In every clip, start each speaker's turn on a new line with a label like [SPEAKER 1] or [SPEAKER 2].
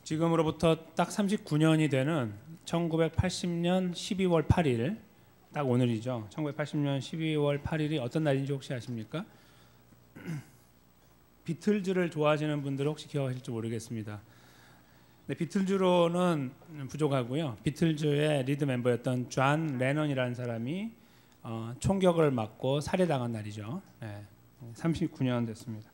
[SPEAKER 1] 지금으로부터 딱 39년이 되는 1980년 12월 8일, 딱 오늘이죠. 1980년 12월 8일이 어떤 날인지 혹시 아십니까? 비틀즈를 좋아하시는 분들은 혹시 기억하실지 모르겠습니다. 네, 비틀즈로는 부족하고요. 비틀즈의 리드 멤버였던 존 레넌이라는 사람이 총격을 맞고 살해당한 날이죠. 네, 39년 됐습니다.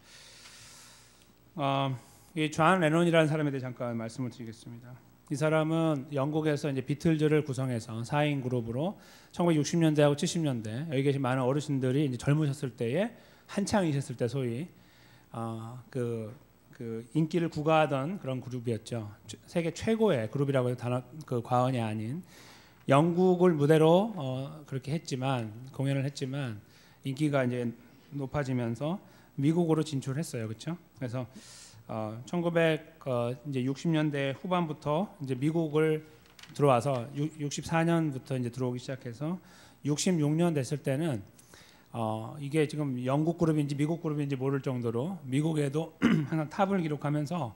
[SPEAKER 1] 이 존 레논이라는 사람에 대해 잠깐 말씀을 드리겠습니다. 이 사람은 영국에서 이제 비틀즈를 구성해서 4인 그룹으로 1960년대하고 70년대 여기 계신 많은 어르신들이 이제 젊으셨을 때에 한창이셨을 때 소위 그 인기를 구가하던 그런 그룹이었죠. 세계 최고의 그룹이라고 해도 단어 그 과언이 아닌 영국을 무대로 그렇게 했지만 공연을 했지만 인기가 이제 높아지면서 미국으로 진출했어요, 그렇죠? 그래서 1960년대 후반부터 이제 미국을 들어와서 64년부터 이제 들어오기 시작해서 66년 됐을 때는 이게 지금 영국 그룹인지 미국 그룹인지 모를 정도로 미국에도 항상 탑을 기록하면서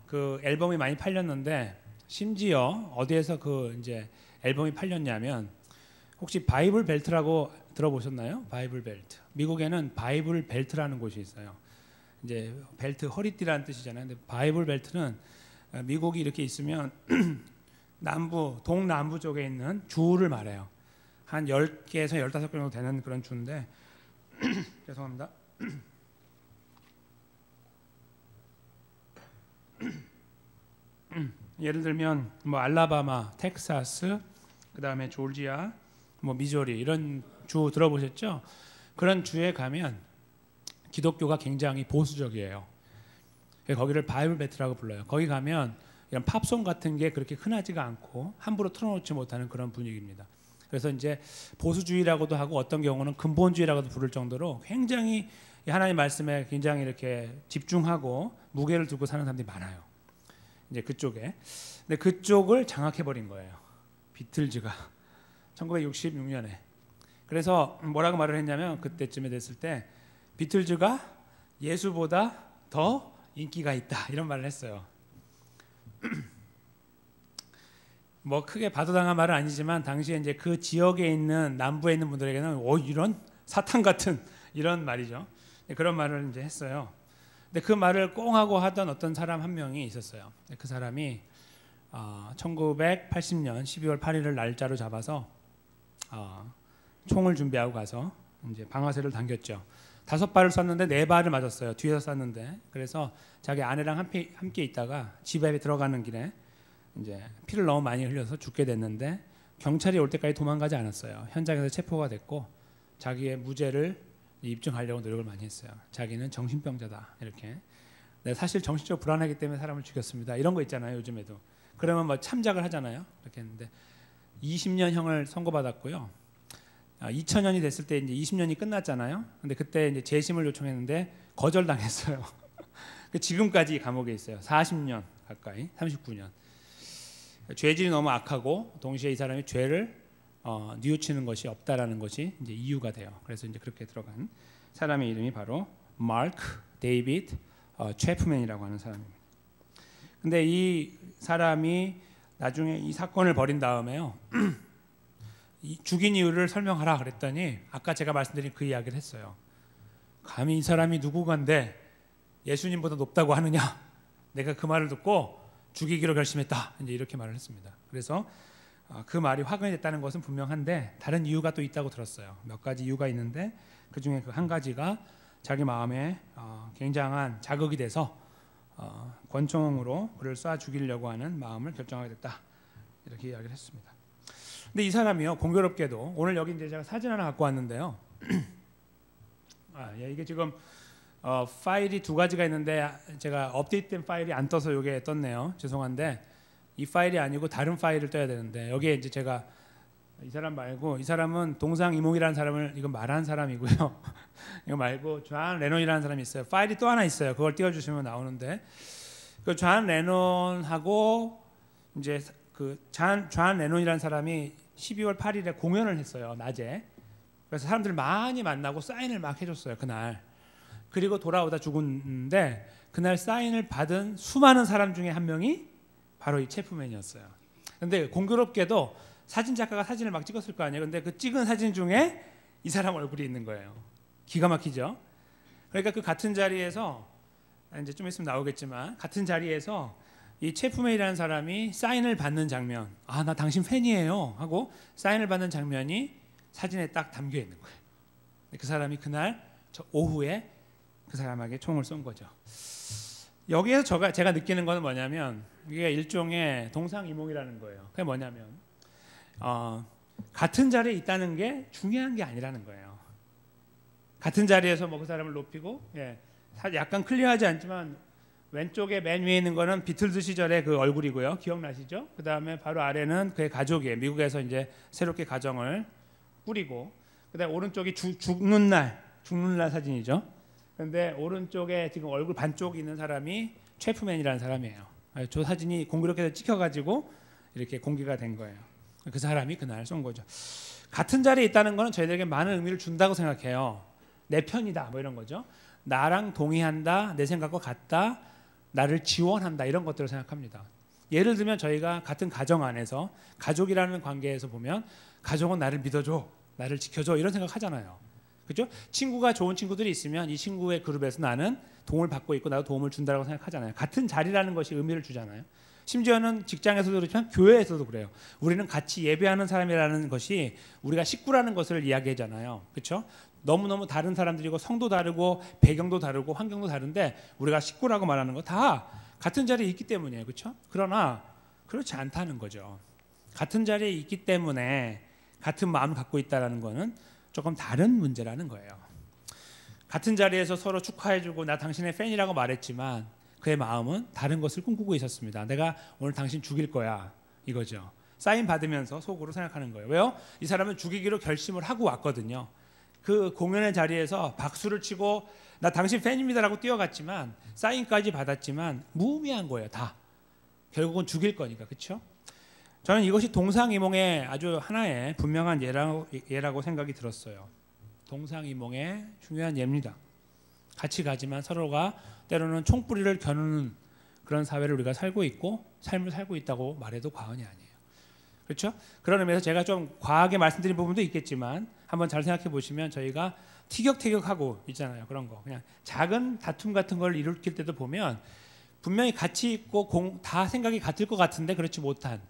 [SPEAKER 1] 그 앨범이 많이 팔렸는데 심지어 어디에서 그 이제 앨범이 팔렸냐면 혹시 바이블 벨트라고 들어보셨나요? 바이블 벨트. 미국에는 바이블 벨트라는 곳이 있어요. 이제 벨트 허리띠라는 뜻이잖아요. 근데 바이블 벨트는 미국이 이렇게 있으면 동남부 쪽에 있는 주를 말해요. 한 10개에서 15개 정도 되는 그런 주인데 죄송합니다. 예를 들면 뭐 알라바마, 텍사스, 그다음에 조지아, 뭐 미조리 이런 주 들어보셨죠? 그런 주에 가면 기독교가 굉장히 보수적이에요. 거기를 바이블 벨트라고 불러요. 거기 가면 이런 팝송 같은 게 그렇게 흔하지가 않고 함부로 틀어놓지 못하는 그런 분위기입니다. 그래서 이제 보수주의라고도 하고 어떤 경우는 근본주의라고도 부를 정도로 굉장히 하나님 말씀에 굉장히 이렇게 집중하고 무게를 두고 사는 사람들이 많아요. 이제 그쪽에. 근데 그쪽을 장악해 버린 거예요. 비틀즈가 1966년에. 그래서 뭐라고 말을 했냐면 그때쯤에 됐을 때 비틀즈가 예수보다 더 인기가 있다 이런 말을 했어요. 뭐 크게 바도당한 말은 아니지만 당시에 이제 그 지역에 있는 남부에 있는 분들에게는 이런 사탄 같은 이런 말이죠. 그런 말을 이제 했어요. 근데 그 말을 꽁하고 하던 어떤 사람 한 명이 있었어요. 그 사람이 1980년 12월 8일을 날짜로 잡아서 총을 준비하고 가서 이제 방아쇠를 당겼죠. 5발을 쐈는데 4발을 맞았어요. 뒤에서 쐈는데. 그래서 자기 아내랑 함께 있다가 집에 들어가는 길에 이제 피를 너무 많이 흘려서 죽게 됐는데 경찰이 올 때까지 도망가지 않았어요. 현장에서 체포가 됐고 자기의 무죄를 입증하려고 노력을 많이 했어요. 자기는 정신병자다 이렇게. 네, 사실 정신적으로 불안하기 때문에 사람을 죽였습니다. 이런 거 있잖아요. 요즘에도. 그러면 뭐 참작을 하잖아요. 이렇게 했는데 20년형을 선고받았고요. 2000년이 됐을 때 이제 20년이 끝났잖아요. 근데 그때 이제 재심을 요청했는데 거절당했어요. 지금까지 감옥에 있어요. 40년 가까이, 39년. 죄질이 너무 악하고 동시에 이 사람이 죄를 뉘우치는 것이 없다라는 것이 이제 이유가 돼요. 그래서 이제 그렇게 들어간 사람의 이름이 바로 마크 데이비드 체프맨이라고 하는 사람입니다. 근데 이 사람이 나중에 이 사건을 벌인 다음에요. 죽인 이유를 설명하라 그랬더니 아까 제가 말씀드린 그 이야기를 했어요. 감히 이 사람이 누구간데 예수님보다 높다고 하느냐? 내가 그 말을 듣고 죽이기로 결심했다. 이제 이렇게 말을 했습니다. 그래서 그 말이 화근이 됐다는 것은 분명한데 다른 이유가 또 있다고 들었어요. 몇 가지 이유가 있는데 그 중에 그 한 가지가 자기 마음에 굉장한 자극이 돼서 권총으로 그를 쏴 죽이려고 하는 마음을 결정하게 됐다. 이렇게 이야기를 했습니다. 근데 이 사람이요 공교롭게도 오늘 여기 이제 제가 사진 하나 갖고 왔는데요. 이게 지금 파일이 2가지가 있는데 제가 업데이트된 파일이 안 떠서 이게 떴네요. 죄송한데 이 파일이 아니고 다른 파일을 떠야 되는데 여기에 이제 제가 이 사람 말고 이 사람은 동상이몽이라는 사람을 이거 말한 사람이고요. 이거 말고 존 레논이라는 사람이 있어요. 파일이 또 하나 있어요. 그걸 띄워주시면 나오는데 그 존 레논하고 이제 존 레논이라는 사람이 12월 8일에 공연을 했어요. 낮에. 그래서 사람들 많이 만나고 사인을 막 해줬어요. 그날. 그리고 돌아오다 죽었는데 그날 사인을 받은 수많은 사람 중에 한 명이 바로 이 체프맨이었어요. 근데 공교롭게도 사진 작가가 사진을 막 찍었을 거 아니에요. 근데 그 찍은 사진 중에 이 사람 얼굴이 있는 거예요. 기가 막히죠. 그러니까 그 같은 자리에서 이제 좀 있으면 나오겠지만 같은 자리에서 이 체프맨이라는 사람이 사인을 받는 장면, 아, 나 당신 팬이에요 하고 사인을 받는 장면이 사진에 딱 담겨 있는 거예요. 그 사람이 그날 저 오후에 그 사람에게 총을 쏜 거죠. 여기에서 제가 느끼는 건 뭐냐면 이게 일종의 동상이몽이라는 거예요. 그게 뭐냐면 같은 자리에 있다는 게 중요한 게 아니라는 거예요. 같은 자리에서 뭐 그 사람을 높이고, 약간 클리어하지 않지만 왼쪽에 맨 위에 있는 거는 비틀즈 시절의 그 얼굴이고요. 기억나시죠? 그 다음에 바로 아래는 그의 가족이에요. 미국에서 이제 새롭게 가정을 꾸리고, 그다음에 오른쪽이 죽는 날 사진이죠. 그런데 오른쪽에 지금 얼굴 반쪽 있는 사람이 체프맨이라는 사람이에요. 저 사진이 공교롭게 찍혀가지고 이렇게 공개가 된 거예요. 그 사람이 그날 쏜 거죠. 같은 자리에 있다는 거는 저희들에게 많은 의미를 준다고 생각해요. 내 편이다 뭐 이런 거죠. 나랑 동의한다, 내 생각과 같다, 나를 지원한다 이런 것들을 생각합니다. 예를 들면 저희가 같은 가정 안에서 가족이라는 관계에서 보면 가족은 나를 믿어줘, 나를 지켜줘 이런 생각하잖아요. 그렇죠? 친구가 좋은 친구들이 있으면 이 친구의 그룹에서 나는 도움을 받고 있고 나도 도움을 준다고 생각하잖아요. 같은 자리라는 것이 의미를 주잖아요. 심지어는 직장에서도 그렇지만 교회에서도 그래요. 우리는 같이 예배하는 사람이라는 것이 우리가 식구라는 것을 이야기하잖아요. 그렇죠? 너무너무 다른 사람들이고 성도 다르고 배경도 다르고 환경도 다른데 우리가 식구라고 말하는 거 다 같은 자리에 있기 때문이에요. 그렇죠? 그러나 그렇지 않다는 거죠. 같은 자리에 있기 때문에 같은 마음을 갖고 있다는 거는 조금 다른 문제라는 거예요. 같은 자리에서 서로 축하해주고 나 당신의 팬이라고 말했지만 그의 마음은 다른 것을 꿈꾸고 있었습니다. 내가 오늘 당신 죽일 거야 이거죠. 사인 받으면서 속으로 생각하는 거예요. 왜요? 이 사람은 죽이기로 결심을 하고 왔거든요. 그 공연의 자리에서 박수를 치고 나 당신 팬입니다라고 뛰어갔지만 사인까지 받았지만 무의미한 거예요. 다 결국은 죽일 거니까. 그렇죠? 저는 이것이 동상이몽의 아주 하나의 분명한 예라고 생각이 들었어요. 동상이몽의 중요한 예입니다. 같이 가지만 서로가 때로는 총뿌리를 겨누는 그런 사회를 우리가 살고 있고 삶을 살고 있다고 말해도 과언이 아니에요. 그렇죠? 그런 의미에서 제가 좀 과하게 말씀드린 부분도 있겠지만 한번 잘 생각해 보시면 저희가 티격태격하고 있잖아요. 그런 거 그냥 작은 다툼 같은 걸 일으킬 때도 보면 분명히 같이 있고 다 생각이 같을 것 같은데 그렇지 못한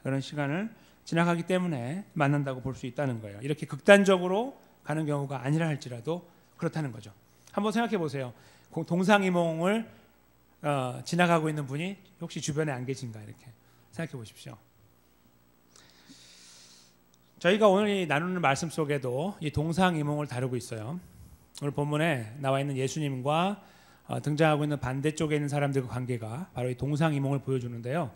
[SPEAKER 1] 그런 시간을 지나가기 때문에 만난다고 볼 수 있다는 거예요. 이렇게 극단적으로 가는 경우가 아니라 할지라도 그렇다는 거죠. 한번 생각해 보세요. 동상이몽을 지나가고 있는 분이 혹시 주변에 안 계신가 이렇게 생각해 보십시오. 저희가 오늘 나누는 말씀 속에도 이 동상이몽을 다루고 있어요. 오늘 본문에 나와 있는 예수님과 등장하고 있는 반대쪽에 있는 사람들과 관계가 바로 이 동상이몽을 보여주는데요.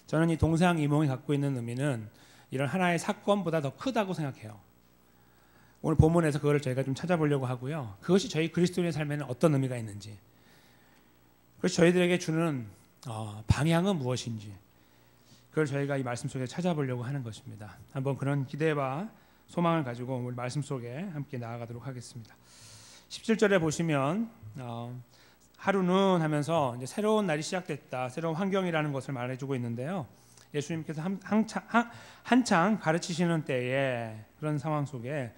[SPEAKER 1] 저는 이 동상이몽이 갖고 있는 의미는 이런 하나의 사건보다 더 크다고 생각해요. 오늘 본문에서 그거를 저희가 좀 찾아보려고 하고요. 그것이 저희 그리스도인의 삶에는 어떤 의미가 있는지, 그것이 저희들에게 주는 방향은 무엇인지, 그걸 저희가 이 말씀 속에 찾아보려고 하는 것입니다. 한번 그런 기대와 소망을 가지고 오늘 말씀 속에 함께 나아가도록 하겠습니다. 17절에 보시면 하루는 하면서 이제 새로운 날이 시작됐다, 새로운 환경이라는 것을 말해주고 있는데요. 예수님께서 한창 가르치시는 때에 그런 상황 속에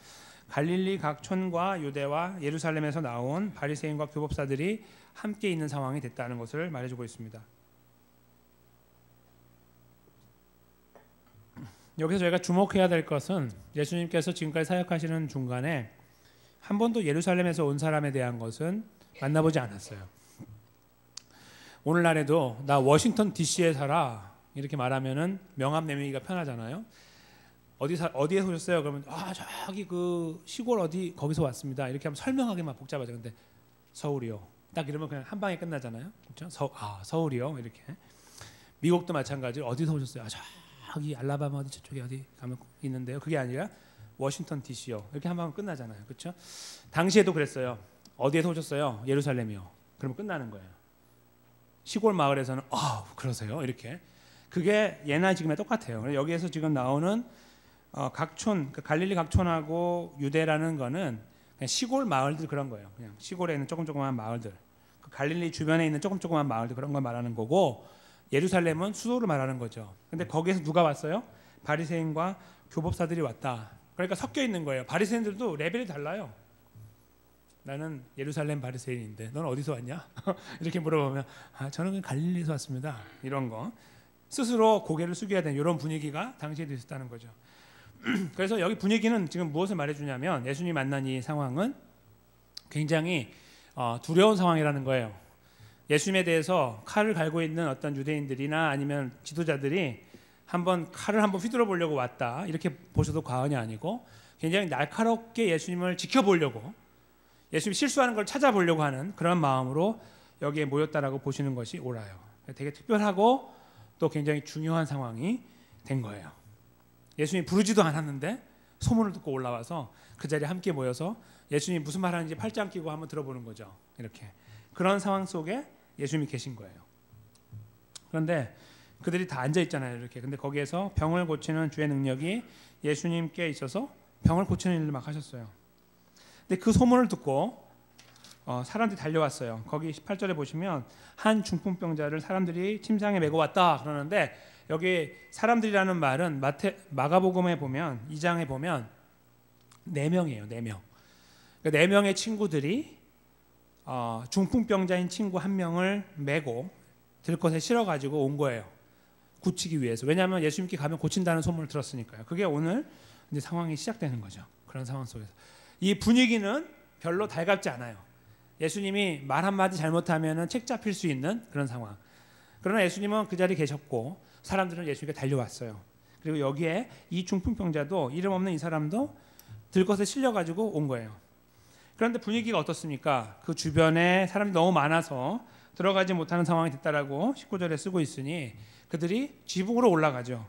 [SPEAKER 1] 갈릴리 각 촌과 유대와 예루살렘에서 나온 바리새인과 교법사들이 함께 있는 상황이 됐다는 것을 말해주고 있습니다. 여기서 저희가 주목해야 될 것은 예수님께서 지금까지 사역하시는 중간에 한 번도 예루살렘에서 온 사람에 대한 것은 만나보지 않았어요. 오늘날에도 나 워싱턴 DC에 살아 이렇게 말하면은 명함 내밀기가 편하잖아요. 어디에서 오셨어요? 그러면 저기 그 시골 어디 거기서 왔습니다. 이렇게 하면 설명하기만 복잡하죠. 근데 서울이요. 딱 이러면 그냥 한 방에 끝나잖아요. 그렇죠? 서울이요. 이렇게. 미국도 마찬가지로 어디서 오셨어요? 저기 알라바마 어디 저쪽에 어디 가면 있는데요. 그게 아니라 워싱턴 DC요. 이렇게 한 방에 끝나잖아요. 그렇죠? 당시에도 그랬어요. 어디에서 오셨어요? 예루살렘이요. 그러면 끝나는 거예요. 시골 마을에서는 그러세요. 이렇게. 그게 예나 지금에 똑같아요. 여기에서 지금 나오는 각촌, 갈릴리 각촌하고 유대라는 거는 그냥 시골 마을들 그런 거예요. 그냥 시골에 있는 조그만 마을들, 그 갈릴리 주변에 있는 조그만 마을들 그런 걸 말하는 거고, 예루살렘은 수도를 말하는 거죠. 근데 거기에서 누가 왔어요? 바리새인과 교법사들이 왔다. 그러니까 섞여 있는 거예요. 바리새인들도 레벨이 달라요. 나는 예루살렘 바리새인인데 넌 어디서 왔냐? 이렇게 물어보면 저는 갈릴리에서 왔습니다. 이런 거 스스로 고개를 숙여야 되는 이런 분위기가 당시에도 있었다는 거죠. 그래서 여기 분위기는 지금 무엇을 말해주냐면 예수님 만난 이 상황은 굉장히 두려운 상황이라는 거예요. 예수님에 대해서 칼을 갈고 있는 어떤 유대인들이나 아니면 지도자들이 칼을 한번 휘둘러 보려고 왔다, 이렇게 보셔도 과언이 아니고 굉장히 날카롭게 예수님을 지켜보려고, 예수님이 실수하는 걸 찾아보려고 하는 그런 마음으로 여기에 모였다라고 보시는 것이 옳아요. 되게 특별하고 또 굉장히 중요한 상황이 된 거예요. 예수님이 부르지도 않았는데 소문을 듣고 올라와서 그 자리에 함께 모여서 예수님이 무슨 말 하는지 팔짱 끼고 한번 들어보는 거죠. 이렇게 그런 상황 속에 예수님이 계신 거예요. 그런데 그들이 다 앉아 있잖아요. 이렇게. 근데 거기에서 병을 고치는 주의 능력이 예수님께 있어서 병을 고치는 일을 막 하셨어요. 근데 그 소문을 듣고 사람들이 달려왔어요. 거기 18절에 보시면 한 중풍병자를 사람들이 침상에 메고 왔다 그러는데, 여기 사람들이라는 말은 마가복음에 보면 2장에 보면 4명이에요. 4명. 그러니까 4명의 친구들이 중풍병자인 친구 한 명을 메고 들것에 실어가지고 온 거예요. 고치기 위해서. 왜냐하면 예수님께 가면 고친다는 소문을 들었으니까요. 그게 오늘 이제 상황이 시작되는 거죠. 그런 상황 속에서 이 분위기는 별로 달갑지 않아요. 예수님이 말 한마디 잘못하면 책 잡힐 수 있는 그런 상황. 그러나 예수님은 그 자리에 계셨고 사람들은 예수님께 달려왔어요. 그리고 여기에 이 중풍병자도, 이름 없는 이 사람도 들것에 실려가지고 온 거예요. 그런데 분위기가 어떻습니까? 그 주변에 사람이 너무 많아서 들어가지 못하는 상황이 됐다라고 19절에 쓰고 있으니 그들이 지붕으로 올라가죠.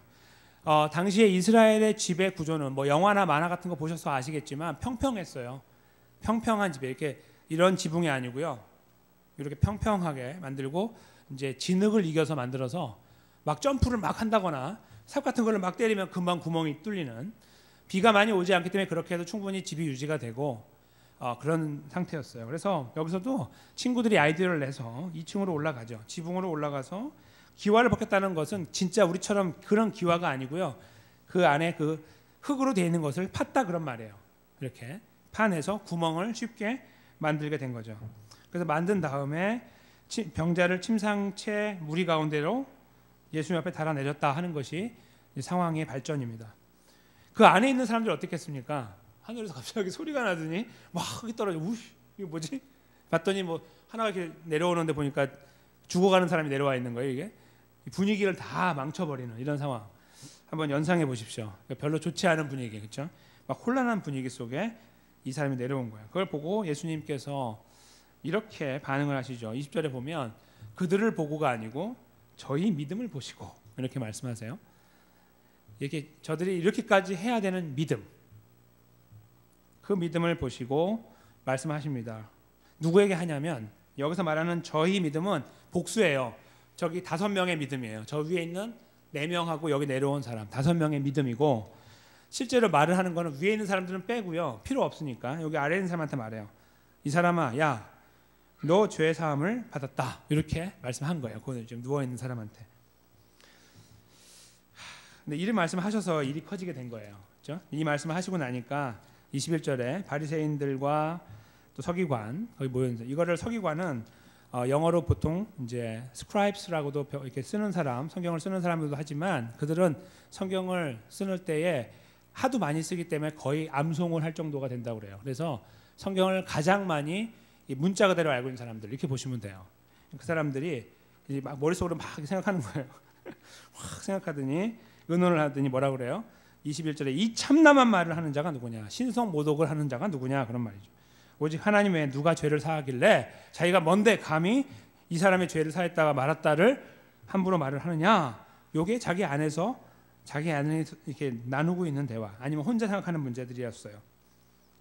[SPEAKER 1] 당시에 이스라엘의 집의 구조는 뭐 영화나 만화 같은 거 보셔서 아시겠지만 평평했어요. 평평한 집에 이렇게 이런 지붕이 아니고요. 이렇게 평평하게 만들고 이제 진흙을 이겨서 만들어서 막 점프를 막 한다거나 삽 같은 거를 막 때리면 금방 구멍이 뚫리는, 비가 많이 오지 않기 때문에 그렇게 해도 충분히 집이 유지가 되고 그런 상태였어요. 그래서 여기서도 친구들이 아이디어를 내서 2층으로 올라가죠. 지붕으로 올라가서 기와를 벗겼다는 것은 진짜 우리처럼 그런 기와가 아니고요. 그 안에 그 흙으로 되어 있는 것을 팠다 그런 말이에요. 이렇게 파내서 구멍을 쉽게 만들게 된 거죠. 그래서 만든 다음에 병자를 침상채 무리 가운데로 예수님 앞에 달아내렸다 하는 것이 상황의 발전입니다. 그 안에 있는 사람들이 어떻겠습니까? 하늘에서 갑자기 소리가 나더니 막 흙이 떨어져. 이거 뭐지? 봤더니 뭐 하나가 이렇게 내려오는데 보니까 죽어가는 사람이 내려와 있는 거예요. 이게 분위기를 다 망쳐버리는 이런 상황 한번 연상해 보십시오. 별로 좋지 않은 분위기, 그렇죠? 막 혼란한 분위기 속에 이 사람이 내려온 거예요. 그걸 보고 예수님께서 이렇게 반응을 하시죠. 20절에 보면 그들을 보고가 아니고 저희 믿음을 보시고 이렇게 말씀하세요. 이게 저들이 이렇게까지 해야 되는 믿음, 그 믿음을 보시고 말씀하십니다. 누구에게 하냐면 여기서 말하는 저희 믿음은 복수예요. 저기 5명의 믿음이에요. 저 위에 있는 4명하고 여기 내려온 사람 5명의 믿음이고, 실제로 말을 하는 거는 위에 있는 사람들은 빼고요. 필요 없으니까 여기 아래에 있는 사람한테 말해요. 이 사람아, 야, 너 죄 사함을 받았다. 이렇게 말씀한 거예요. 그 지금 누워 있는 사람한테. 근데 이런 말씀을 하셔서 일이 커지게 된 거예요. 그렇죠? 이 말씀을 하시고 나니까 21절에 바리새인들과 또 서기관 거기 모여 있는, 이거를 서기관은 영어로 보통 이제 스크라이브스라고도 이렇게 쓰는 사람, 성경을 쓰는 사람들도 하지만 그들은 성경을 쓰는 때에 하도 많이 쓰기 때문에 거의 암송을 할 정도가 된다고 그래요. 그래서 성경을 가장 많이 문자 그대로 알고 있는 사람들 이렇게 보시면 돼요. 그 사람들이 이제 막 머릿속으로 막 생각하는 거예요. 확 생각하더니 의논을 하더니 뭐라 그래요? 21절에 이 참남한 말을 하는 자가 누구냐? 신성 모독을 하는 자가 누구냐? 그런 말이죠. 오직 하나님 외에 누가 죄를 사하길래 자기가 뭔데 감히 이 사람의 죄를 사했다가 말았다를 함부로 말을 하느냐? 요게 자기 안에 이렇게 나누고 있는 대화, 아니면 혼자 생각하는 문제들이었어요.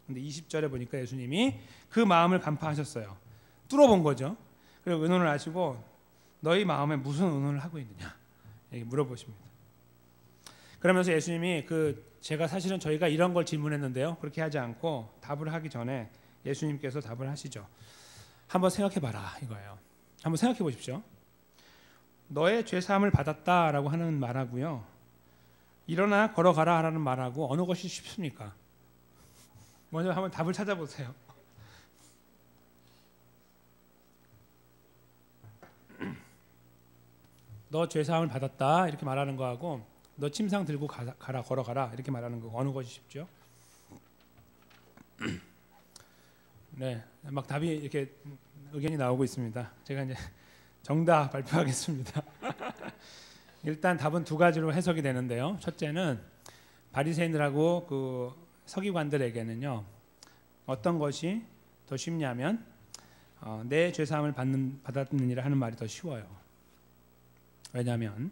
[SPEAKER 1] 근데 20절에 보니까 예수님이 그 마음을 간파하셨어요. 뚫어본 거죠. 그리고 의논을 하시고 너희 마음에 무슨 의논을 하고 있느냐? 이렇게 물어보십니다. 그러면서 예수님이 제가 사실은 저희가 이런 걸 질문했는데요. 그렇게 하지 않고 답을 하기 전에 예수님께서 답을 하시죠. 한번 생각해봐라 이거예요. 한번 생각해 보십시오. 너의 죄사함을 받았다라고 하는 말하고요, 일어나 걸어가라 라는 말하고 어느 것이 쉽습니까? 먼저 한번 답을 찾아보세요. 너 죄사함을 받았다 이렇게 말하는 거하고 너 침상 들고 가라 걸어가라 이렇게 말하는 거 어느 것이 쉽죠? 네, 막 답이 이렇게 의견이 나오고 있습니다. 제가 이제 정답 발표하겠습니다. 일단 답은 두 가지로 해석이 되는데요. 첫째는 바리새인들하고 그 서기관들에게는요, 어떤 것이 더 쉽냐면 내 죄사함을 받았느니라 하는 말이 더 쉬워요. 왜냐하면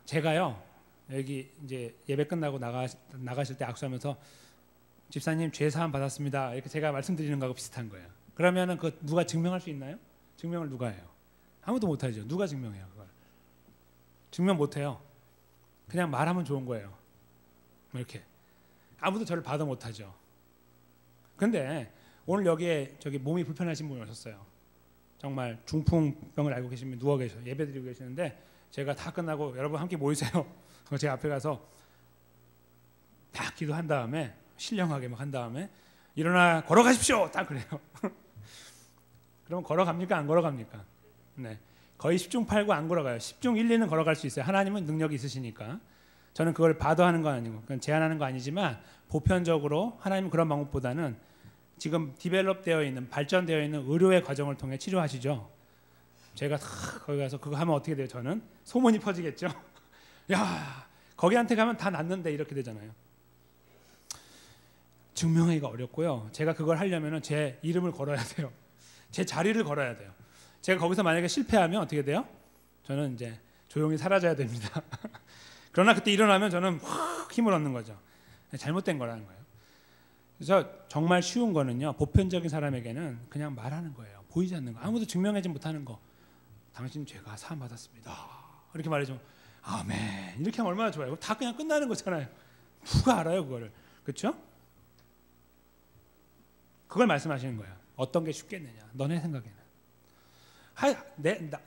[SPEAKER 1] 제가요 여기 이제 예배 끝나고 나가실 때 악수하면서 집사님 죄사함 받았습니다 이렇게 제가 말씀드리는 거하고 비슷한 거예요. 그러면은 그 누가 증명할 수 있나요? 증명을 누가 해요? 아무도 못하죠. 누가 증명해요? 그걸 증명 못해요. 그냥 말하면 좋은 거예요. 이렇게 아무도 저를 받아 못하죠. 근데 오늘 여기에 저기 몸이 불편하신 분이 오셨어요. 정말 중풍병을 앓고 계시면 누워 계셔 예배드리고 계시는데 제가 다 끝나고 여러분 함께 모이세요. 제 앞에 가서 딱 기도한 다음에 신령하게 막 한 다음에 일어나 걸어가십시오. 딱 그래요. 그럼 걸어갑니까? 안 걸어갑니까? 네, 거의 10중 8구 안 걸어가요. 10중 1, 2는 걸어갈 수 있어요. 하나님은 능력이 있으시니까. 저는 그걸 바도하는 건 아니고 그건 제안하는 거 아니지만 보편적으로 하나님은 그런 방법보다는 지금 디벨롭되어 있는 발전되어 있는 의료의 과정을 통해 치료하시죠. 제가 거기 가서 그거 하면 어떻게 돼요? 저는 소문이 퍼지겠죠. 야, 거기한테 가면 다 낫는데 이렇게 되잖아요. 증명하기가 어렵고요. 제가 그걸 하려면 제 이름을 걸어야 돼요. 제 자리를 걸어야 돼요. 제가 거기서 만약에 실패하면 어떻게 돼요? 저는 이제 조용히 사라져야 됩니다. 그러나 그때 일어나면 저는 확 힘을 얻는 거죠. 잘못된 거라는 거예요. 그래서 정말 쉬운 거는요, 보편적인 사람에게는 그냥 말하는 거예요. 보이지 않는 거, 아무도 증명하지 못하는 거. 당신 죄가 사함 받았습니다 이렇게 말해주면 아멘 이렇게 하면 얼마나 좋아요. 다 그냥 끝나는 거잖아요. 누가 알아요 그거를? 그렇죠? 그걸 말씀하시는 거예요. 어떤 게 쉽겠느냐 너네 생각에는.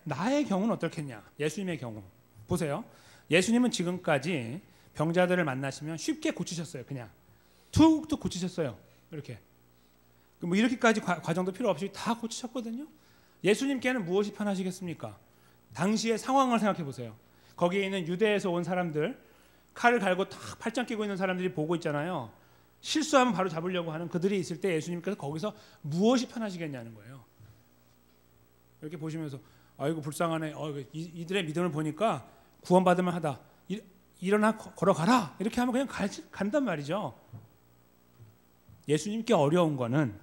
[SPEAKER 1] 나의 경우는 어떻겠냐. 예수님의 경우 보세요. 예수님은 지금까지 병자들을 만나시면 쉽게 고치셨어요. 그냥 툭툭 고치셨어요. 이렇게 뭐 이렇게까지 과정도 필요 없이 다 고치셨거든요. 예수님께는 무엇이 편하시겠습니까? 당시의 상황을 생각해 보세요. 거기에 있는 유대에서 온 사람들, 칼을 갈고 탁 팔짱 끼고 있는 사람들이 보고 있잖아요. 실수하면 바로 잡으려고 하는 그들이 있을 때 예수님께서 거기서 무엇이 편하시겠냐는 거예요. 이렇게 보시면서 아이고 불쌍하네. 이들의 믿음을 보니까 구원받으면 하다. 일어나 걸어가라. 이렇게 하면 그냥 간단 말이죠. 예수님께 어려운 거는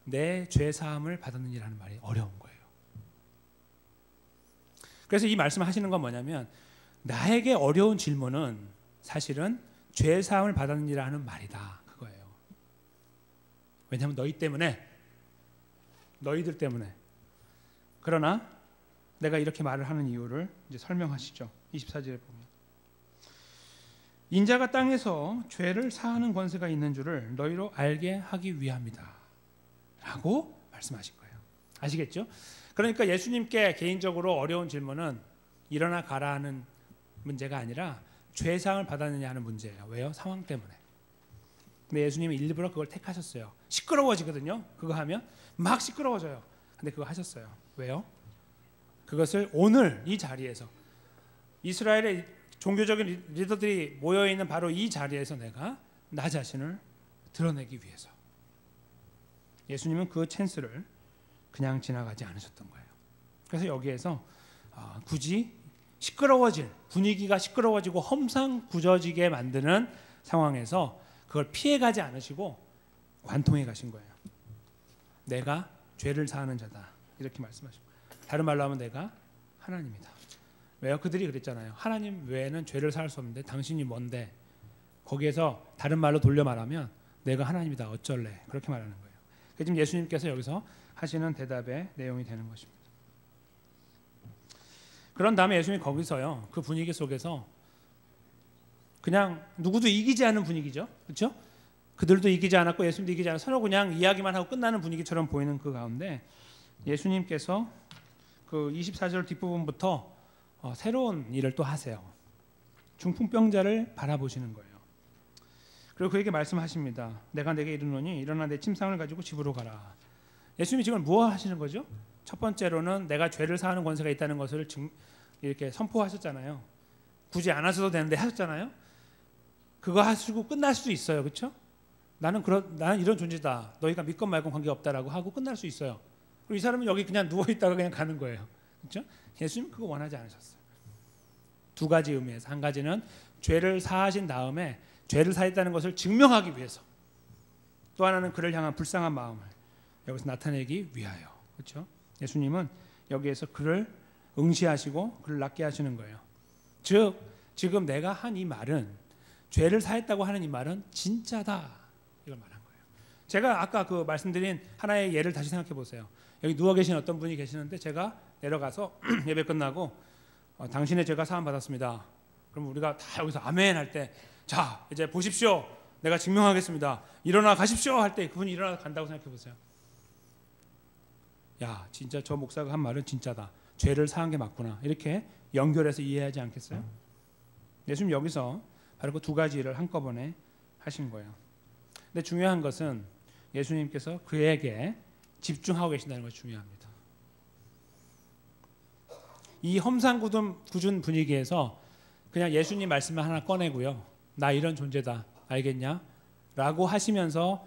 [SPEAKER 1] 내 죄사함을 받았느니라는 말이 어려운 거예요. 그래서 이 말씀을 하시는 건 뭐냐면 나에게 어려운 질문은 사실은 죄사함을 받았느니라는 말이다. 그거예요. 왜냐하면 너희들 때문에. 그러나 내가 이렇게 말을 하는 이유를 이제 설명하시죠. 24절에 보면 인자가 땅에서 죄를 사하는 권세가 있는 줄을 너희로 알게 하기 위함이다 라고 말씀하신 거예요. 아시겠죠? 그러니까 예수님께 개인적으로 어려운 질문은 일어나 가라 하는 문제가 아니라 죄사함을 받았느냐 하는 문제예요. 왜요? 상황 때문에. 근데 예수님은 일부러 그걸 택하셨어요. 시끄러워지거든요. 그거 하면 막 시끄러워져요. 근데 그거 하셨어요. 왜요? 그것을 오늘 이 자리에서 이스라엘의 종교적인 리더들이 모여있는 바로 이 자리에서 내가 나 자신을 드러내기 위해서. 예수님은 그 찬스를 그냥 지나가지 않으셨던 거예요. 그래서 여기에서 굳이 시끄러워질 분위기가 시끄러워지고 험상궂어지게 만드는 상황에서 그걸 피해가지 않으시고 관통해 가신 거예요. 내가 죄를 사하는 자다 이렇게 말씀하시고, 다른 말로 하면 내가 하나님이다. 왜요? 그들이 그랬잖아요. 하나님 외에는 죄를 사할 수 없는데 당신이 뭔데? 거기에서 다른 말로 돌려 말하면 내가 하나님이다 어쩔래? 그렇게 말하는 거예요. 그래서 지금 예수님께서 여기서 하시는 대답의 내용이 되는 것입니다. 그런 다음에 예수님이 거기서요, 그 분위기 속에서 그냥 누구도 이기지 않는 분위기죠, 그렇죠? 그들도 이기지 않았고 예수님도 이기지 않았고 서로 그냥 이야기만 하고 끝나는 분위기처럼 보이는 그 가운데 예수님께서 그 24절 뒷부분부터 새로운 일을 또 하세요. 중풍병자를 바라보시는 거예요. 그리고 그에게 말씀하십니다. 내가 내게 이르노니 일어나 내 침상을 가지고 집으로 가라. 예수님이 지금 무엇 하시는 거죠? 첫 번째로는 내가 죄를 사하는 권세가 있다는 것을 이렇게 선포하셨잖아요. 굳이 안 하셔도 되는데 하셨잖아요. 그거 하시고 끝날 수도 있어요. 그렇죠? 나는 이런 존재다. 너희가 믿건 말건 관계없다라고 하고 끝날 수 있어요. 그리고 이 사람은 여기 그냥 누워 있다가 그냥 가는 거예요. 그렇죠? 예수님 그거 원하지 않으셨어요. 두 가지 의미에서 한 가지는 죄를 사하신 다음에 죄를 사했다는 것을 증명하기 위해서, 또 하나는 그를 향한 불쌍한 마음을 여기서 나타내기 위하여. 그렇죠? 예수님은 여기에서 그를 응시하시고 그를 낫게 하시는 거예요. 즉 지금 내가 한 이 말은, 죄를 사했다고 하는 이 말은 진짜다, 이걸 말한 거예요. 제가 아까 그 말씀드린 하나의 예를 다시 생각해 보세요. 여기 누워 계신 어떤 분이 계시는데 제가 내려가서 예배 끝나고 당신의 죄가 사함 받았습니다. 그럼 우리가 다 여기서 아멘 할 때, 자 이제 보십시오, 내가 증명하겠습니다, 일어나 가십시오 할 때 그분이 일어나 간다고 생각해 보세요. 야 진짜 저 목사가 한 말은 진짜다, 죄를 사한 게 맞구나, 이렇게 연결해서 이해하지 않겠어요? 예수님 여기서 바로 그 두 가지 일을 한꺼번에 하신 거예요. 근데 중요한 것은 예수님께서 그에게 집중하고 계신다는 것이 중요합니다. 이 험상궂은 분위기에서 그냥 예수님 말씀을 하나 꺼내고요, 나 이런 존재다 알겠냐? 라고 하시면서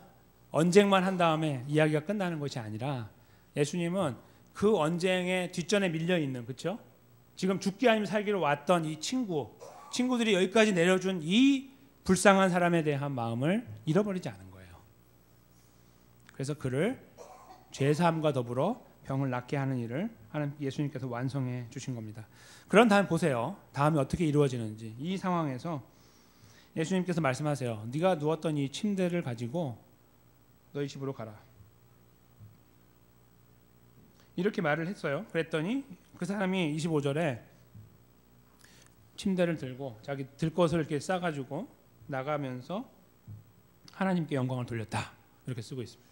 [SPEAKER 1] 언쟁만 한 다음에 이야기가 끝나는 것이 아니라, 예수님은 그 언쟁의 뒷전에 밀려있는, 그렇죠? 지금 죽기 아니면 살기로 왔던 이 친구들이 여기까지 내려준 이 불쌍한 사람에 대한 마음을 잃어버리지 않은 거예요. 그래서 그를 죄사함과 더불어 병을 낫게 하는 일을 예수님께서 완성해 주신 겁니다. 그런 다음 보세요. 다음에 어떻게 이루어지는지. 이 상황에서 예수님께서 말씀하세요. 네가 누웠던 이 침대를 가지고 너희 집으로 가라. 이렇게 말을 했어요. 그랬더니 그 사람이 25절에 침대를 들고 자기 들 것을 이렇게 싸가지고 나가면서 하나님께 영광을 돌렸다, 이렇게 쓰고 있습니다.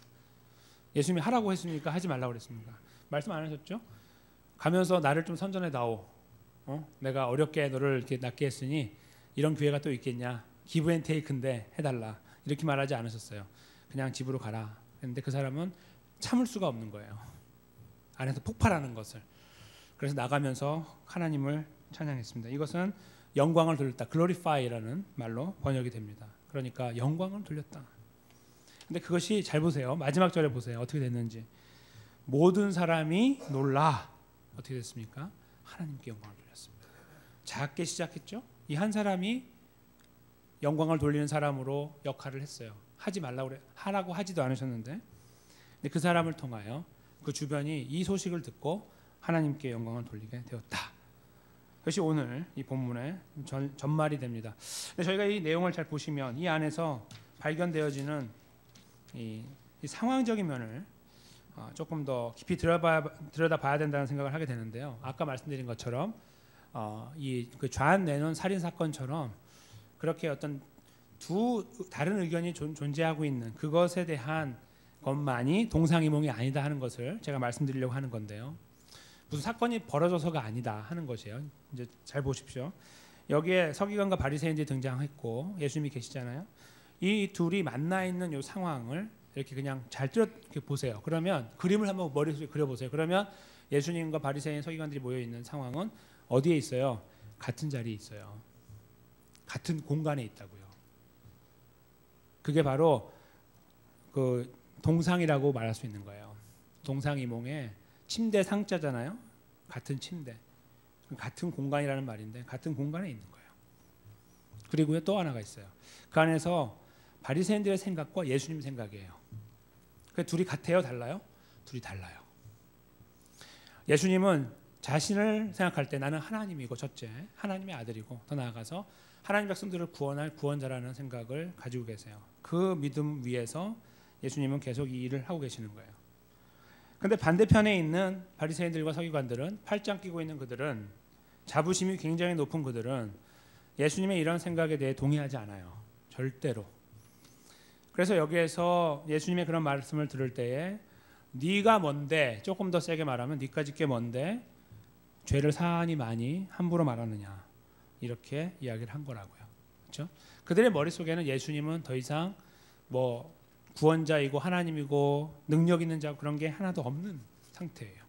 [SPEAKER 1] 예수님이 하라고 했습니까? 하지 말라고 그랬습니까? 말씀 안 하셨죠? 가면서 나를 좀 선전해 다오. 내가 어렵게 너를 이렇게 낫게 했으니 이런 기회가 또 있겠냐? 기브 앤 테이크인데 해달라, 이렇게 말하지 않으셨어요. 그냥 집으로 가라 했는데 그 사람은 참을 수가 없는 거예요. 안에서 폭발하는 것을. 그래서 나가면서 하나님을 찬양했습니다. 이것은 영광을 돌렸다, glorify라는 말로 번역이 됩니다. 그러니까 영광을 돌렸다. 근데 그것이, 잘 보세요. 마지막 절에 보세요. 어떻게 됐는지. 모든 사람이 놀라. 어떻게 됐습니까? 하나님께 영광을 돌렸습니다. 작게 시작했죠. 이 한 사람이 영광을 돌리는 사람으로 역할을 했어요. 하지 말라고 하라고 하지도 않으셨는데, 근데 그 사람을 통하여 그 주변이 이 소식을 듣고 하나님께 영광을 돌리게 되었다. 그것이 오늘 이 본문의 전말이 됩니다. 근데 저희가 이 내용을 잘 보시면 이 안에서 발견되어지는 이 상황적인 면을 조금 더 깊이 들여다봐야 된다는 생각을 하게 되는데요. 아까 말씀드린 것처럼 그 좌안 내놓은 살인 사건처럼 그렇게 어떤 두 다른 의견이 존재하고 있는 그것에 대한 것만이 동상이몽이 아니다 하는 것을 제가 말씀드리려고 하는 건데요. 무슨 사건이 벌어져서가 아니다 하는 것이에요. 이제 잘 보십시오. 여기에 서기관과 바리새인들이 등장했고 예수님이 계시잖아요. 이 둘이 만나 있는 이 상황을 이렇게 그냥 잘 이렇게 보세요. 그러면 그림을 한번 머릿속에 그려보세요. 그러면 예수님과 바리새인 서기관들이 모여 있는 상황은 어디에 있어요? 같은 자리에 있어요. 같은 공간에 있다고요. 그게 바로 그 동상이라고 말할 수 있는 거예요. 동상이몽의 침대 상자잖아요. 같은 침대, 같은 공간이라는 말인데 같은 공간에 있는 거예요. 그리고 또 하나가 있어요. 그 안에서 바리새인들의 생각과 예수님 생각이에요. 그 둘이 같아요, 달라요? 둘이 달라요. 예수님은 자신을 생각할 때 나는 하나님이고, 첫째 하나님의 아들이고, 더 나아가서 하나님 백성들을 구원할 구원자라는 생각을 가지고 계세요. 그 믿음 위에서 예수님은 계속 이 일을 하고 계시는 거예요. 그런데 반대편에 있는 바리새인들과 서기관들은, 팔짱 끼고 있는 그들은, 자부심이 굉장히 높은 그들은 예수님의 이런 생각에 대해 동의하지 않아요. 절대로. 그래서 여기에서 예수님의 그런 말씀을 들을 때에 네가 뭔데, 조금 더 세게 말하면 네까짓 게 뭔데 죄를 사하니 많이 함부로 말하느냐, 이렇게 이야기를 한 거라고요. 그렇죠? 그들의 머릿속에는 예수님은 더 이상 뭐 구원자이고 하나님이고 능력 있는 자 그런 게 하나도 없는 상태예요.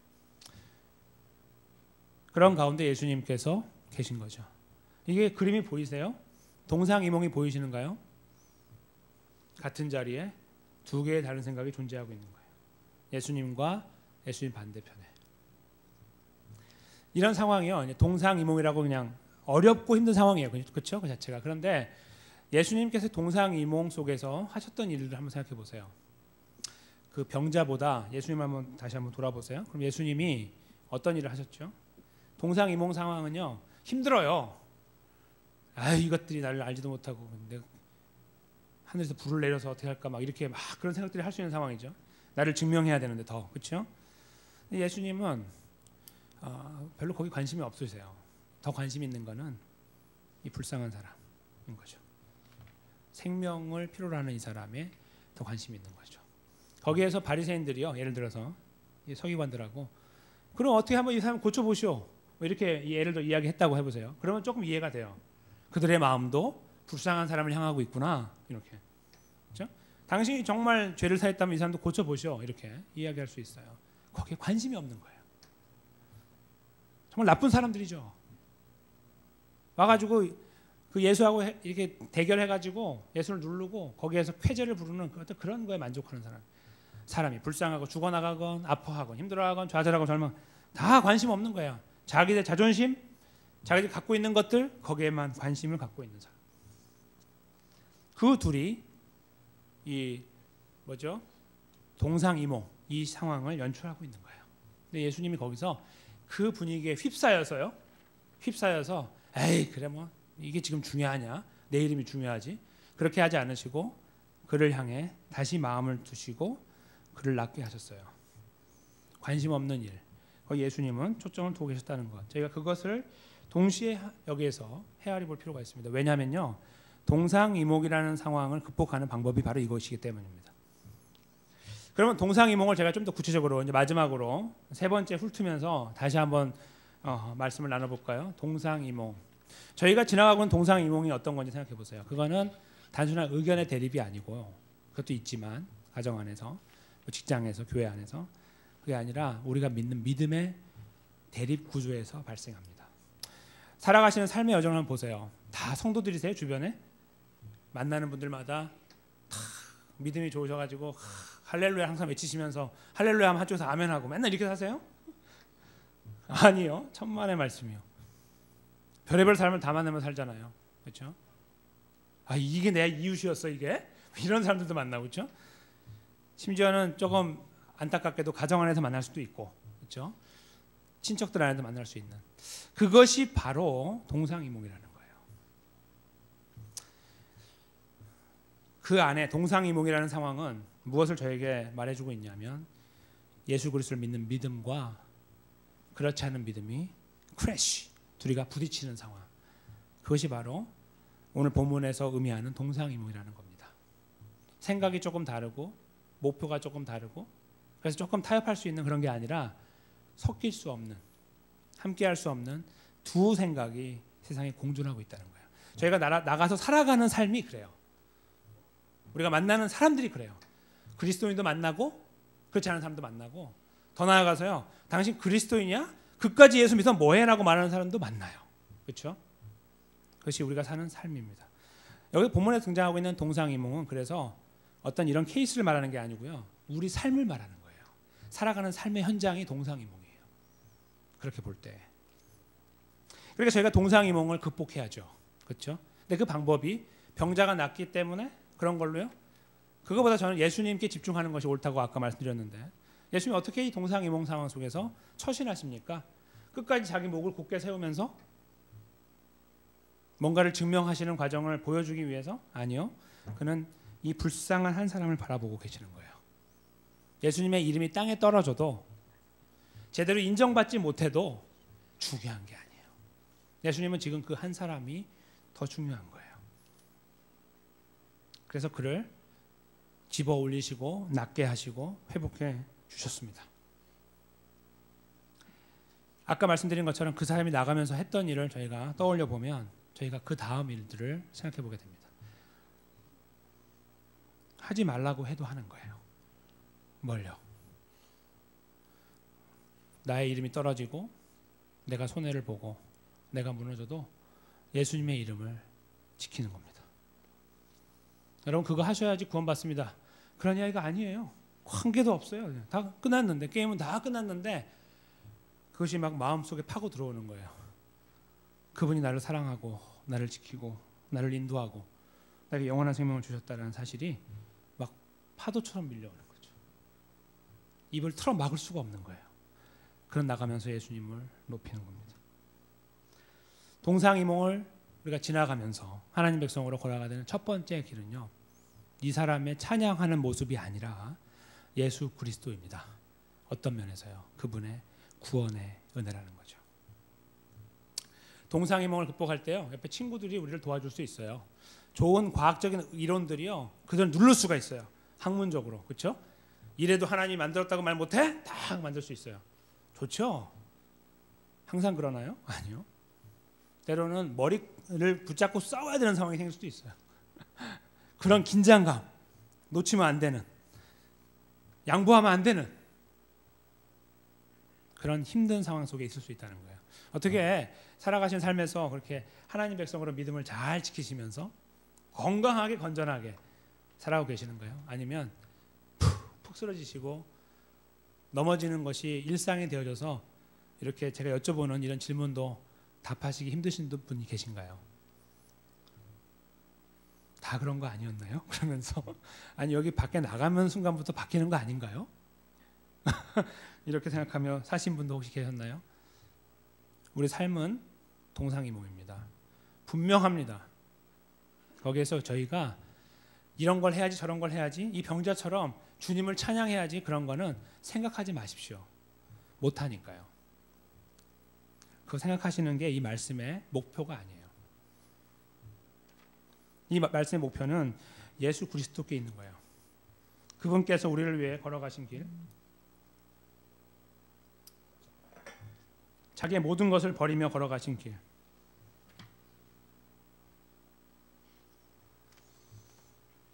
[SPEAKER 1] 그런 가운데 예수님께서 계신 거죠. 이게 그림이 보이세요? 동상이몽이 보이시는가요? 같은 자리에 두 개의 다른 생각이 존재하고 있는 거예요. 예수님과 예수님 반대편에. 이런 상황이요, 동상이몽이라고 그냥 어렵고 힘든 상황이에요. 그렇죠? 그 자체가. 그런데 예수님께서 동상이몽 속에서 하셨던 일을 한번 생각해 보세요. 그 병자보다 예수님 한번 다시 한번 돌아보세요. 그럼 예수님이 어떤 일을 하셨죠? 동상이몽 상황은요, 힘들어요. 아, 이것들이 나를 알지도 못하고 내가 하늘에서 불을 내려서 어떻게 할까 막 이렇게 막 그런 생각들이 할 수 있는 상황이죠. 나를 증명해야 되는데 더. 그렇죠? 예수님은 별로 거기 관심이 없으세요. 더 관심 있는 거는 이 불쌍한 사람인 거죠. 생명을 필요로 하는 이 사람에 더 관심이 있는 거죠. 거기에서 바리새인들이요, 예를 들어서 이 서기관들하고 그럼 어떻게 한번 이 사람 고쳐보시오, 뭐 이렇게 예를 들어 이야기했다고 해보세요. 그러면 조금 이해가 돼요. 그들의 마음도 불쌍한 사람을 향하고 있구나, 이렇게. 그렇죠? 당신이 정말 죄를 사했다면 이 사람도 고쳐보시오, 이렇게 이야기할 수 있어요. 거기에 관심이 없는 거예요. 정말 나쁜 사람들이죠. 와가지고 그 예수하고 이렇게 대결해가지고 예수를 누르고 거기에서 쾌재를 부르는 그런 거에 만족하는 사람이 불쌍하고 죽어나가건 아파하건 힘들어하건 좌절하건 절망 다 관심 없는 거야. 자기들 자존심, 자기들 갖고 있는 것들, 거기에만 관심을 갖고 있는 사람. 그 둘이 이 뭐죠? 동상이몽, 이 상황을 연출하고 있는 거예요. 근데 예수님이 거기서 그 분위기에 휩싸여서 에이 그래 뭐 이게 지금 중요하냐, 내 이름이 중요하지, 그렇게 하지 않으시고 그를 향해 다시 마음을 두시고 그를 낫게 하셨어요. 관심 없는 일, 거기 예수님은 초점을 두고 계셨다는 것, 저희가 그것을 동시에 여기에서 헤아려 볼 필요가 있습니다. 왜냐하면요, 동상이몽이라는 상황을 극복하는 방법이 바로 이것이기 때문입니다. 그러면 동상이몽을 제가 좀 더 구체적으로 이제 마지막으로 세 번째 훑으면서 다시 한번 말씀을 나눠볼까요? 동상이몽. 저희가 지나가고 있는 동상이몽이 어떤 건지 생각해 보세요. 그거는 단순한 의견의 대립이 아니고요. 그것도 있지만 가정 안에서, 직장에서, 교회 안에서, 그게 아니라 우리가 믿는 믿음의 대립 구조에서 발생합니다. 살아가시는 삶의 여정을 한번 보세요. 다 성도들이세요? 주변에 만나는 분들마다 다 믿음이 좋으셔가지고 할렐루야 항상 외치시면서 할렐루야 하면 한쪽에서 아멘하고 맨날 이렇게 사세요? 아니요, 천만의 말씀이요. 별의별 삶을 다 만나면 살잖아요. 그렇죠? 아, 이게 내 이웃이었어 이게? 이런 사람들도 만나고, 그렇죠? 심지어는 조금 안타깝게도 가정 안에서 만날 수도 있고, 그렇죠? 친척들 안에도 만날 수 있는, 그것이 바로 동상이몽이라는 거예요. 그 안에 동상이몽이라는 상황은 무엇을 저에게 말해주고 있냐면 예수 그리스도를 믿는 믿음과 그렇지 않은 믿음이 크래쉬, 둘이가 부딪히는 상황, 그것이 바로 오늘 본문에서 의미하는 동상이몽이라는 겁니다. 생각이 조금 다르고 목표가 조금 다르고 그래서 조금 타협할 수 있는 그런 게 아니라 섞일 수 없는, 함께할 수 없는 두 생각이 세상에 공존하고 있다는 거예요. 저희가 나가서 살아가는 삶이 그래요. 우리가 만나는 사람들이 그래요. 그리스도인도 만나고 그렇지 않은 사람도 만나고, 더 나아가서요, 당신 그리스도인이야? 그까지 예수 믿어 뭐해? 라고 말하는 사람도 만나요. 그렇죠? 그것이 우리가 사는 삶입니다. 여기 본문에 등장하고 있는 동상이몽은 그래서 어떤 이런 케이스를 말하는 게 아니고요, 우리 삶을 말하는 거예요. 살아가는 삶의 현장이 동상이몽이에요. 그렇게 볼 때. 그러니까 저희가 동상이몽을 극복해야죠. 그렇죠? 근데 그 방법이 병자가 낫기 때문에 그런 걸로요? 그거보다 저는 예수님께 집중하는 것이 옳다고 아까 말씀드렸는데, 예수님이 어떻게 이 동상이몽 상황 속에서 처신하십니까? 끝까지 자기 목을 곧게 세우면서 뭔가를 증명하시는 과정을 보여주기 위해서? 아니요. 그는 이 불쌍한 한 사람을 바라보고 계시는 거예요. 예수님의 이름이 땅에 떨어져도, 제대로 인정받지 못해도 중요한 게 아니에요. 예수님은 지금 그 한 사람이 더 중요한 거예요. 그래서 그를 집어 올리시고 낫게 하시고 회복해 주셨습니다. 아까 말씀드린 것처럼 그 사람이 나가면서 했던 일을 저희가 떠올려 보면 저희가 그 다음 일들을 생각해 보게 됩니다. 하지 말라고 해도 하는 거예요. 뭘요? 나의 이름이 떨어지고 내가 손해를 보고 내가 무너져도 예수님의 이름을 지키는 겁니다. 여러분 그거 하셔야지 구원받습니다. 그런 이야기가 아니에요. 관계도 없어요. 다 끝났는데, 게임은 다 끝났는데 그것이 막 마음속에 파고 들어오는 거예요. 그분이 나를 사랑하고 나를 지키고 나를 인도하고 나에게 영원한 생명을 주셨다는 사실이 막 파도처럼 밀려오는 거죠. 입을 틀어 막을 수가 없는 거예요. 그런 나가면서 예수님을 높이는 겁니다. 동상이몽을 우리가 지나가면서 하나님 백성으로 걸어가는 첫 번째 길은요, 이 사람의 찬양하는 모습이 아니라 예수 그리스도입니다. 어떤 면에서요? 그분의 구원의 은혜라는 거죠. 동상이몽을 극복할 때요, 옆에 친구들이 우리를 도와줄 수 있어요. 좋은 과학적인 이론들이요, 그들 누를 수가 있어요. 학문적으로, 그렇죠? 이래도 하나님이 만들었다고 말 못해? 다 만들 수 있어요. 좋죠? 항상 그러나요? 아니요. 때로는 머리를 붙잡고 싸워야 되는 상황이 생길 수도 있어요. 그런 긴장감, 놓치면 안 되는, 양보하면 안 되는 그런 힘든 상황 속에 있을 수 있다는 거예요. 어떻게 살아가신 삶에서 그렇게 하나님 백성으로 믿음을 잘 지키시면서 건강하게 건전하게 살아가고 계시는 거예요? 아니면 푹 쓰러지시고 넘어지는 것이 일상이 되어져서 이렇게 제가 여쭤보는 이런 질문도 답하시기 힘드신 분이 계신가요? 다 그런 거 아니었나요? 그러면서 아니 여기 밖에 나가면 순간부터 바뀌는 거 아닌가요? 이렇게 생각하며 사신 분도 혹시 계셨나요? 우리 삶은 동상이몽입니다. 분명합니다. 거기에서 저희가 이런 걸 해야지 저런 걸 해야지 이 병자처럼 주님을 찬양해야지 그런 거는 생각하지 마십시오. 못하니까요. 그거 생각하시는 게 이 말씀의 목표가 아니에요. 이 말씀의 목표는 예수 그리스도께 있는 거예요. 그분께서 우리를 위해 걸어가신 길, 자기의 모든 것을 버리며 걸어가신 길,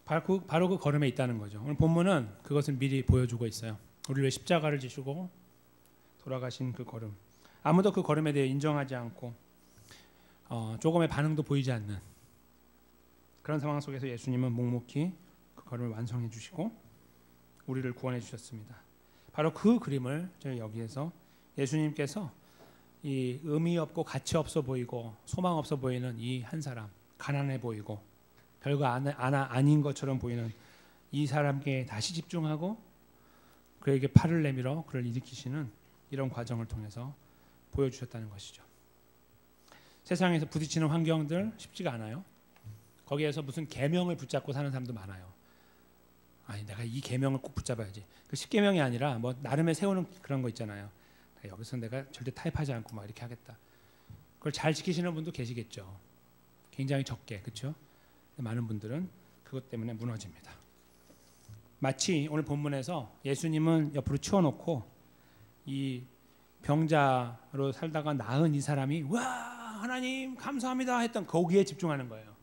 [SPEAKER 1] 바로 그 걸음에 있다는 거죠. 오늘 본문은 그것을 미리 보여주고 있어요. 우리를 위해 십자가를 지시고 돌아가신 그 걸음, 아무도 그 걸음에 대해 인정하지 않고 조금의 반응도 보이지 않는 그런 상황 속에서 예수님은 묵묵히 그 걸음을 완성해 주시고 우리를 구원해 주셨습니다. 바로 그 그림을 저희 여기에서 예수님께서 이 의미 없고 가치 없어 보이고 소망 없어 보이는 이 한 사람, 가난해 보이고 별거 아닌 것처럼 보이는 이 사람께 다시 집중하고 그에게 팔을 내밀어 그를 일으키시는 이런 과정을 통해서 보여주셨다는 것이죠. 세상에서 부딪히는 환경들 쉽지가 않아요. 거기에서 무슨 계명을 붙잡고 사는 사람도 많아요. 아니 내가 이 계명을 꼭 붙잡아야지. 그 10계명이 아니라 뭐 나름의 세우는 그런 거 있잖아요. 여기서 내가 절대 타협하지 않고 막 이렇게 하겠다. 그걸 잘 지키시는 분도 계시겠죠. 굉장히 적게, 그렇죠? 많은 분들은 그것 때문에 무너집니다. 마치 오늘 본문에서 예수님은 옆으로 치워놓고 이 병자로 살다가 나은 이 사람이 와 하나님 감사합니다 했던 거기에 집중하는 거예요.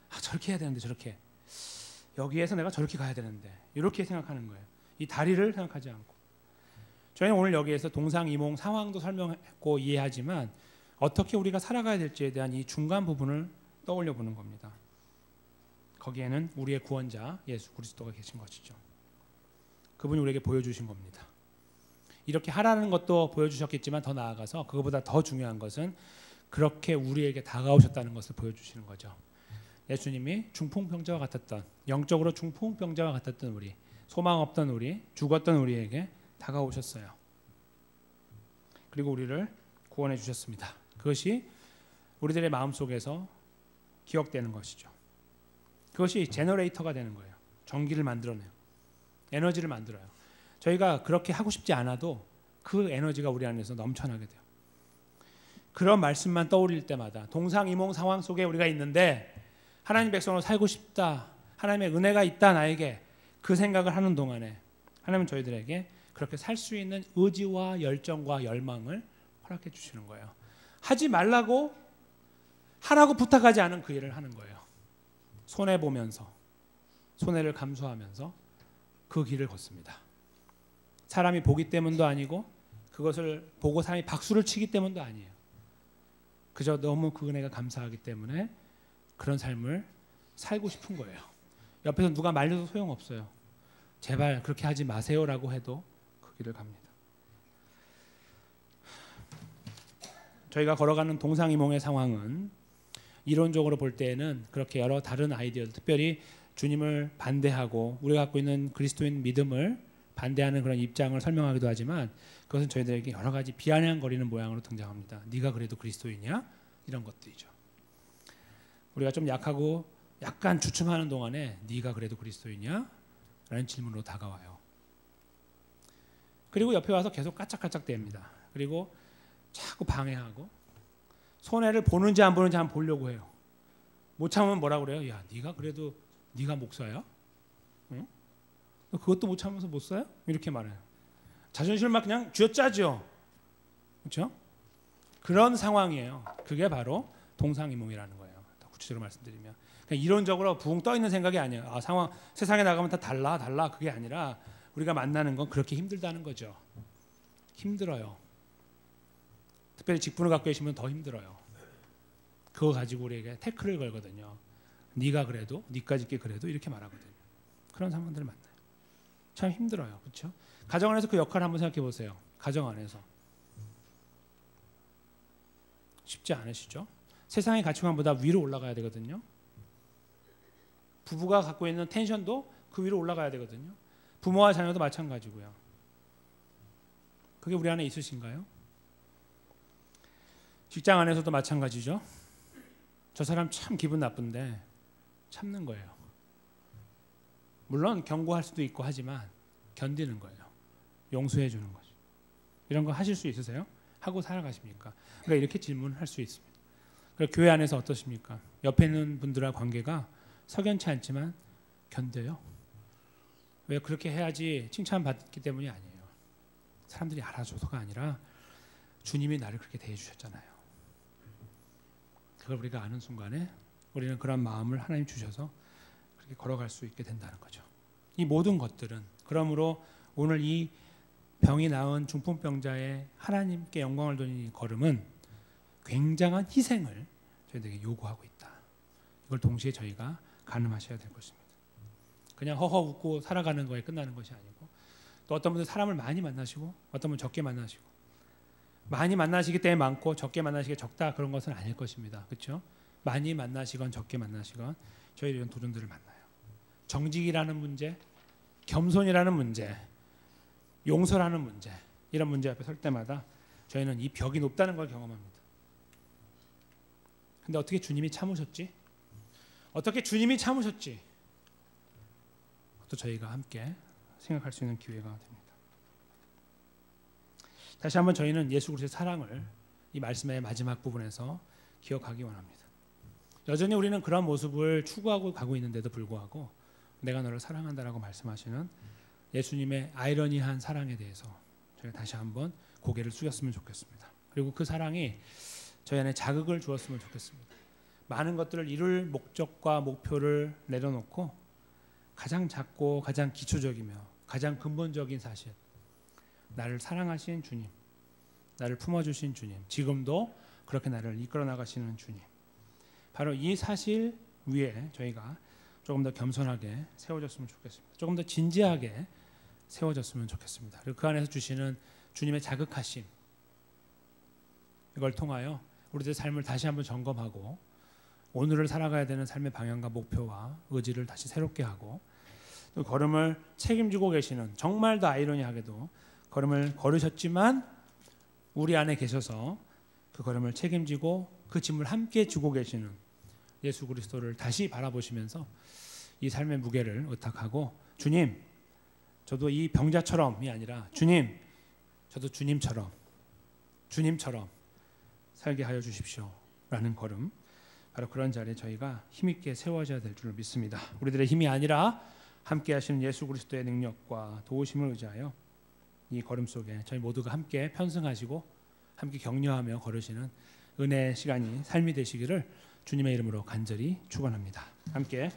[SPEAKER 1] 아 저렇게 해야 되는데 저렇게 여기에서 내가 저렇게 가야 되는데 이렇게 생각하는 거예요. 이 다리를 생각하지 않고 저희는 오늘 여기에서 동상이몽 상황도 설명했고 이해하지만 어떻게 우리가 살아가야 될지에 대한 이 중간 부분을 떠올려 보는 겁니다. 거기에는 우리의 구원자 예수 그리스도가 계신 것이죠. 그분이 우리에게 보여주신 겁니다. 이렇게 하라는 것도 보여주셨겠지만 더 나아가서 그것보다 더 중요한 것은 그렇게 우리에게 다가오셨다는 것을 보여주시는 거죠. 예수님이 중풍병자와 같았던, 영적으로 중풍병자와 같았던 우리, 소망 없던 우리, 죽었던 우리에게 다가오셨어요. 그리고 우리를 구원해 주셨습니다. 그것이 우리들의 마음속에서 기억되는 것이죠. 그것이 제너레이터가 되는 거예요. 전기를 만들어내요. 에너지를 만들어요. 저희가 그렇게 하고 싶지 않아도 그 에너지가 우리 안에서 넘쳐나게 돼요. 그런 말씀만 떠올릴 때마다 동상이몽 상황 속에 우리가 있는데 하나님 백성으로 살고 싶다. 하나님의 은혜가 있다 나에게. 그 생각을 하는 동안에 하나님은 저희들에게 그렇게 살 수 있는 의지와 열정과 열망을 허락해 주시는 거예요. 하지 말라고 하라고 부탁하지 않은 그 일을 하는 거예요. 손해보면서 손해를 감수하면서 그 길을 걷습니다. 사람이 보기 때문도 아니고 그것을 보고 사람이 박수를 치기 때문도 아니에요. 그저 너무 그 은혜가 감사하기 때문에 그런 삶을 살고 싶은 거예요. 옆에서 누가 말려도 소용없어요. 제발 그렇게 하지 마세요라고 해도 그 길을 갑니다. 저희가 걸어가는 동상이몽의 상황은 이론적으로 볼 때에는 그렇게 여러 다른 아이디어, 특별히 주님을 반대하고 우리가 갖고 있는 그리스도인 믿음을 반대하는 그런 입장을 설명하기도 하지만 그것은 저희들에게 여러 가지 비아냥거리는 모양으로 등장합니다. 네가 그래도 그리스도이냐? 이런 것들이죠. 우리가 좀 약하고 약간 주춤하는 동안에 네가 그래도 그리스도이냐? 라는 질문으로 다가와요. 그리고 옆에 와서 계속 까짝까짝 댑니다. 그리고 자꾸 방해하고 손해를 보는지 안 보는지 한번 보려고 해요. 못 참으면 뭐라고 그래요? 야, 네가 그래도 네가 목사야? 응? 너 그것도 못 참으면서 못 써요? 이렇게 말해요. 자존심을 막 그냥 쥐어짜죠. 그렇죠? 그런 상황이에요. 그게 바로 동상이몽이라는 거예요. 더 구체적으로 말씀드리면 그냥 이론적으로 붕 떠 있는 생각이 아니에요. 아, 상황 세상에 나가면 다 달라 그게 아니라 우리가 만나는 건 그렇게 힘들다는 거죠. 힘들어요. 특별히 직분을 갖고 계시면 더 힘들어요. 그거 가지고 우리에게 태클을 걸거든요. 네가 그래도 네까짓 게 그래도 이렇게 말하거든요. 그런 상황들을 만나요. 참 힘들어요. 그렇죠? 가정 안에서 그 역할을 한번 생각해 보세요. 가정 안에서 쉽지 않으시죠? 세상의 가치관보다 위로 올라가야 되거든요. 부부가 갖고 있는 텐션도 그 위로 올라가야 되거든요. 부모와 자녀도 마찬가지고요. 그게 우리 안에 있으신가요? 직장 안에서도 마찬가지죠. 저 사람 참 기분 나쁜데 참는 거예요. 물론 경고할 수도 있고 하지만 견디는 거예요. 용서해 주는 거죠. 이런 거 하실 수 있으세요? 하고 살아가십니까? 그러니까 이렇게 질문을 할 수 있습니다. 그리고 교회 안에서 어떠십니까? 옆에 있는 분들과 관계가 석연치 않지만 견뎌요. 왜 그렇게 해야지 칭찬받기 때문이 아니에요. 사람들이 알아줘서가 아니라 주님이 나를 그렇게 대해 주셨잖아요. 그걸 우리가 아는 순간에 우리는 그런 마음을 하나님 주셔서 그렇게 걸어갈 수 있게 된다는 거죠. 이 모든 것들은 그러므로 오늘 이 병이 나은 중풍병자의 하나님께 영광을 돌리는 이 걸음은 굉장한 희생을 저희들에게 요구하고 있다. 이걸 동시에 저희가 가늠하셔야 될 것입니다. 그냥 허허 웃고 살아가는 거에 끝나는 것이 아니고 또 어떤 분들 사람을 많이 만나시고 어떤 분은 적게 만나시고 많이 만나시기 때문에 많고 적게 만나시기 적다 그런 것은 아닐 것입니다. 그렇죠? 많이 만나시건 적게 만나시건 저희 이런 도전들을 만나요. 정직이라는 문제, 겸손이라는 문제, 용서라는 문제 이런 문제 앞에 설 때마다 저희는 이 벽이 높다는 걸 경험합니다. 근데 어떻게 주님이 참으셨지? 어떻게 주님이 참으셨지? 또 저희가 함께 생각할 수 있는 기회가 됩니다. 다시 한번 저희는 예수 그리스도의 사랑을 이 말씀의 마지막 부분에서 기억하기 원합니다. 여전히 우리는 그런 모습을 추구하고 가고 있는데도 불구하고 내가 너를 사랑한다라고 말씀하시는 예수님의 아이러니한 사랑에 대해서 저희가 다시 한번 고개를 숙였으면 좋겠습니다. 그리고 그 사랑이 저희 안에 자극을 주었으면 좋겠습니다. 많은 것들을 이룰 목적과 목표를 내려놓고 가장 작고 가장 기초적이며 가장 근본적인 사실, 나를 사랑하신 주님, 나를 품어주신 주님, 지금도 그렇게 나를 이끌어 나가시는 주님, 바로 이 사실 위에 저희가 조금 더 겸손하게 세워졌으면 좋겠습니다. 조금 더 진지하게 세워졌으면 좋겠습니다. 그리고 그 안에서 주시는 주님의 자극하심, 이걸 통하여 우리들의 삶을 다시 한번 점검하고 오늘을 살아가야 되는 삶의 방향과 목표와 의지를 다시 새롭게 하고 또 걸음을 책임지고 계시는, 정말 더 아이러니하게도 걸음을 걸으셨지만 우리 안에 계셔서 그 걸음을 책임지고 그 짐을 함께 지고 계시는 예수 그리스도를 다시 바라보시면서 이 삶의 무게를 의탁하고, 주님, 저도 이 병자처럼이 아니라 주님, 저도 주님처럼 살게 하여 주십시오 라는 걸음, 바로 그런 자리에 저희가 힘있게 세워져야 될 줄 믿습니다. 우리들의 힘이 아니라 함께 하시는 예수 그리스도의 능력과 도우심을 의지하여 이 걸음 속에 저희 모두가 함께 편승하시고 함께 격려하며 걸으시는 은혜의 시간이 삶이 되시기를 주님의 이름으로 간절히 축원합니다. 함께